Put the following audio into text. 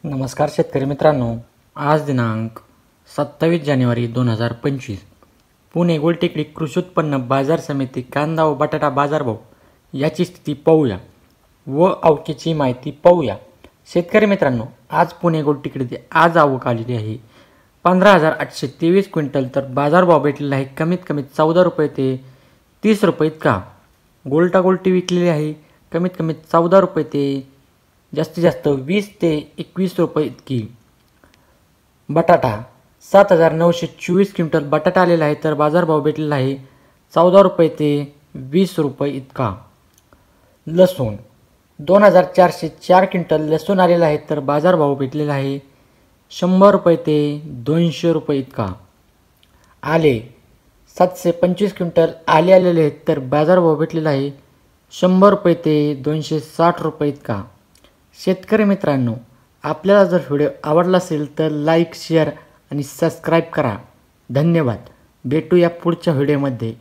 नमस्कार शेतकरी मित्रांनो, आज दिनांक 27 जानेवारी 2025 पुणे गोलटेकडी कृषी उत्पन्न बाजार समिती कांदा व बटाटा बाजारभाव याची स्थिती पाहूया व आवकेची माहिती पाहूया। शेतकरी मित्रांनो, आज पुणे गोलटेकडीत आज आवक आलेली आहे 15,823 क्विंटल, तर बाजारभाव भेटलेला आहे कमीत कमी 14 रुपये ते 30 रुपये इतका। गोल्टा गोल्टी विकलेली आहे कमीत कमी 14 रुपये ते जास्तीत जास्त 20 ते 21 रुपये इतकी। बटाटा 7,924 क्विंटल बटाटा आलेला आहे, तर बाजारभाव भेटलेला आहे 14 रुपये ते 20 रुपये इतका। लसूण 2,404 क्विंटल लसूण आलेला आहे, तर बाजारभाव भेटलेला आहे 100 रुपये ते 200 रुपये इतका। आले 725 क्विंटल आले आलेले आहेत, तर बाजारभाव भेटलेला आहे 100 रुपये ते 260 रुपये इतका। शेतकरी मित्रांनो, आपल्याला जर व्हिडिओ आवडला असेल तर लाईक, शेअर आणि सबस्क्राईब करा। धन्यवाद। भेटूया पुढच्या व्हिडिओमध्ये।